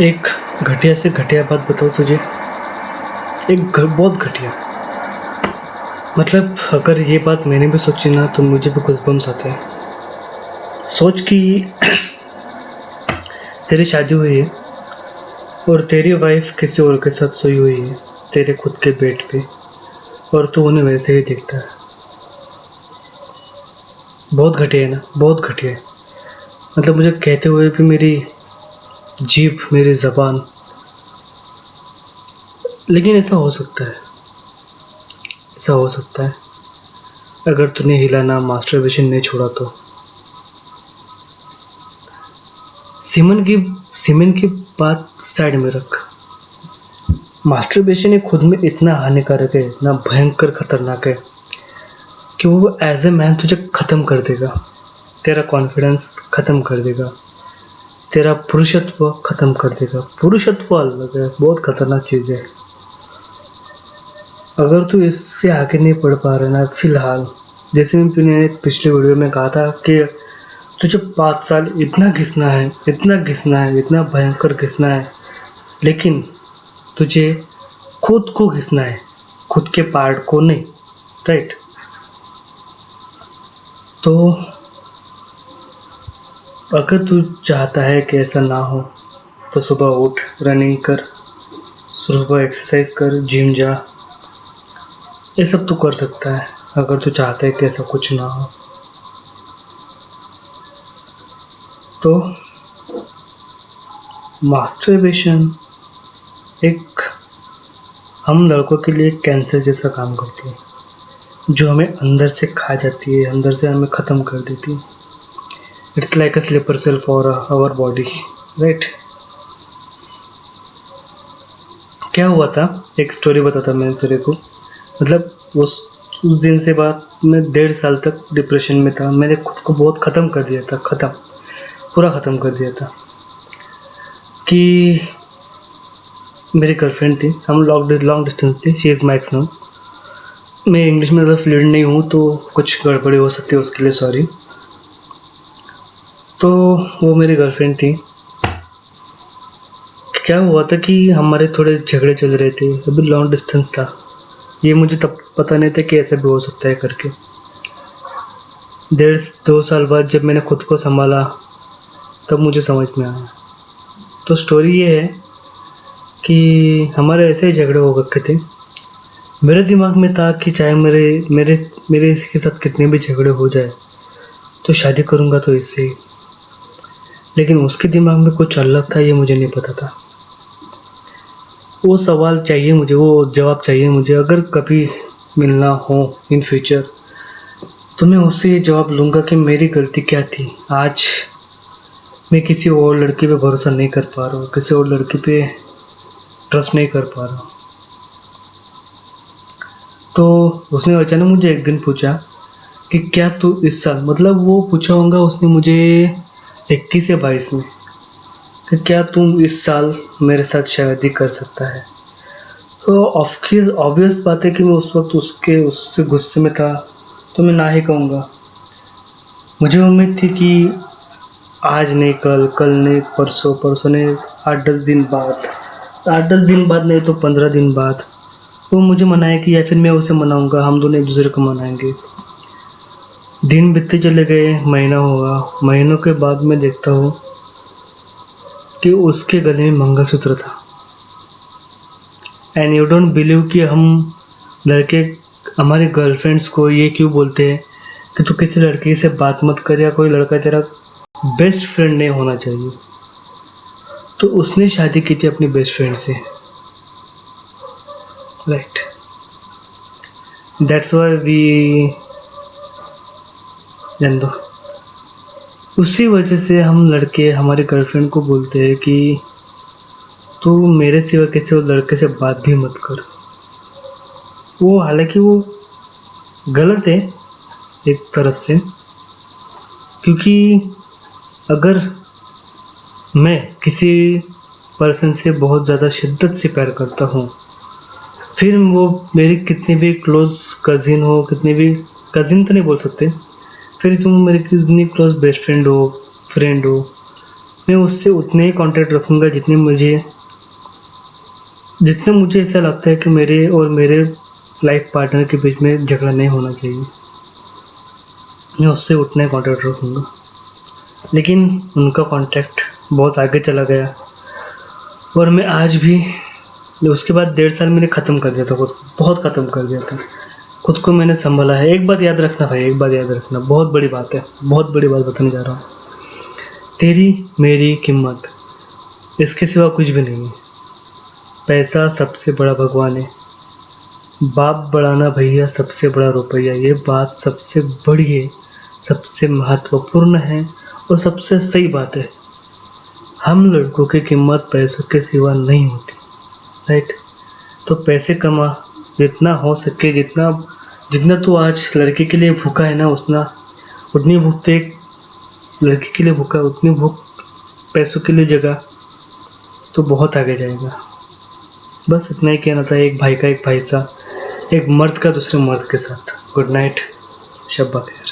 एक घटिया से घटिया बात बताऊँ तुझे। बहुत घटिया। मतलब अगर ये बात मैंने भी सोची ना तो मुझे भी गूज़बम्स आते हैं। सोच कि तेरी शादी हुई है और तेरी वाइफ किसी और के साथ सोई हुई है तेरे खुद के बेड पे, और तू उन्हें वैसे ही देखता है। बहुत घटिया है ना, बहुत घटिया है। मतलब मुझे कहते हुए भी मेरी जीभ, मेरी ज़बान, लेकिन ऐसा हो सकता है, ऐसा हो सकता है अगर तूने हिलाना मास्टरबेशन नहीं छोड़ा तो। सीमेन की बात साइड में रख। मास्टरबेशन ये खुद में इतना हानिकारक है, इतना भयंकर खतरनाक है कि वो एज ए मैन तुझे ख़त्म कर देगा। तेरा कॉन्फिडेंस ख़त्म कर देगा, तेरा पुरुषत्व ख़त्म कर देगा। पुरुषत्व अलग है, बहुत खतरनाक चीज़ है। अगर तू इससे आगे नहीं बढ़ पा रहा ना फिलहाल, जैसे मैंने पिछले वीडियो में कहा था कि तुझे 5 साल इतना घिसना है, इतना घिसना है, इतना भयंकर घिसना है, लेकिन तुझे खुद को घिसना है, खुद के पार्ट को नहीं। राइट? तो अगर तू चाहता है कि ऐसा ना हो तो सुबह उठ, रनिंग कर, सुबह एक्सरसाइज कर, जिम जा। ये सब तू कर सकता है अगर तू चाहता है कि ऐसा कुछ ना हो। तो मास्टरबेशन एक हम लड़कों के लिए कैंसर जैसा काम करती है, जो हमें अंदर से खा जाती है, अंदर से हमें ख़त्म कर देती है। It's like a sleeper cell for our body. Right? क्या हुआ था, एक स्टोरी बताता मैंने तेरे को। मतलब उस दिन से बाद मैं 1.5 साल तक डिप्रेशन में था। मैंने खुद को बहुत ख़त्म कर दिया था, पूरा ख़त्म कर दिया था। कि मेरी गर्लफ्रेंड थी, हम लॉन्ग डिस्टेंस थी। She is my x now. मैं इंग्लिश में ज़्यादा फ्लुएंट नहीं हूँ तो कुछ गड़बड़ी हो सकती है, उसके लिए सॉरी। तो वो मेरी गर्लफ्रेंड थी। क्या हुआ था कि हमारे थोड़े झगड़े चल रहे थे, अभी लॉन्ग डिस्टेंस था। ये मुझे तब पता नहीं था कि ऐसा भी हो सकता है करके। 2 साल बाद जब मैंने खुद को संभाला तब मुझे समझ में आया। तो स्टोरी ये है कि हमारे ऐसे ही झगड़े हो रखे थे। मेरे दिमाग में था कि चाहे मेरे इसके साथ कितने भी झगड़े हो जाए तो शादी करूँगा तो इससे ही। लेकिन उसके दिमाग में कुछ अलग था, ये मुझे नहीं पता था। वो सवाल चाहिए मुझे, वो जवाब चाहिए मुझे। अगर कभी मिलना हो इन फ्यूचर तो मैं उससे ये जवाब लूँगा कि मेरी गलती क्या थी। आज मैं किसी और लड़की पे भरोसा नहीं कर पा रहा हूँ, किसी और लड़की पे ट्रस्ट नहीं कर पा रहा हूँ। तो उसने अचानक मुझे एक दिन पूछा कि क्या तू इस साल, मतलब वो पूछा होगा उसने मुझे 21 या 22 में, कि क्या तुम इस साल मेरे साथ शादी कर सकता है। तो ऑब्वियस बात है कि मैं उस वक्त उससे गुस्से में था, तो मैं ना ही कहूँगा। मुझे उम्मीद थी कि आज नहीं कल नहीं परसों, परसों नहीं 8-10 दिन बाद, 8-10 दिन बाद नहीं तो 15 दिन बाद वो मुझे मनाएगी या फिर मैं उसे मनाऊँगा, हम दोनों एक दूसरे को मनाएंगे। दिन बीतते चले गए, महीना हुआ। महीनों के बाद मैं देखता हूँ कि उसके गले में मंगलसूत्र था। एंड यू डोंट बिलीव कि हम लड़के हमारी गर्लफ्रेंड्स को ये क्यों बोलते हैं कि तू किसी लड़की से बात मत कर, या कोई लड़का तेरा बेस्ट फ्रेंड नहीं होना चाहिए। तो उसने शादी की थी अपनी बेस्ट फ्रेंड से। राइट? दैट्स व्हाई वी जान दो। उसी वजह से हम लड़के हमारी गर्लफ्रेंड को बोलते हैं कि तू मेरे सिवा किसी और लड़के से बात भी मत कर। वो हालांकि वो गलत है एक तरफ से, क्योंकि अगर मैं किसी पर्सन से बहुत ज़्यादा शिद्दत से प्यार करता हूँ, फिर वो मेरी कितनी भी क्लोज़ कज़िन हो, कितनी भी कज़िन तो नहीं बोल सकते, फिर तुम मेरी कितनी क्लोज़ बेस्ट फ्रेंड हो, फ्रेंड हो, मैं उससे उतने ही कॉन्टैक्ट रखूँगा जितने मुझे ऐसा लगता है कि मेरे और मेरे लाइफ पार्टनर के बीच में झगड़ा नहीं होना चाहिए। मैं उससे उतना ही कॉन्टैक्ट रखूँगा। लेकिन उनका कॉन्टैक्ट बहुत आगे चला गया और मैं आज भी उसके बाद 1.5 साल मैंने ख़त्म कर दिया था खुद को, बहुत ख़त्म कर दिया था खुद को। मैंने संभाला है। एक बात याद रखना भाई, एक बात याद रखना, बहुत बड़ी बात है, बहुत बड़ी बात बताने जा रहा हूँ। तेरी मेरी कीमत इसके सिवा कुछ भी नहीं है। पैसा सबसे बड़ा भगवान है, बाप बढ़ाना भैया सबसे बड़ा रुपया। ये बात सबसे बड़ी है, सबसे महत्वपूर्ण है और सबसे सही बात है। हम लड़कों की कीमत पैसों के सिवा नहीं होती, राइट? तो पैसे कमा, जितना हो सके, जितना तू आज लड़के के लिए भूखा है ना, उतनी भूख तो एक लड़की के लिए भूखा, उतनी भूख पैसों के लिए जगह तो बहुत आगे जाएगा। बस इतना ही कहना था, एक भाई का एक भाई सा, एक मर्द का दूसरे मर्द के साथ। गुड नाइट, शब बखैर।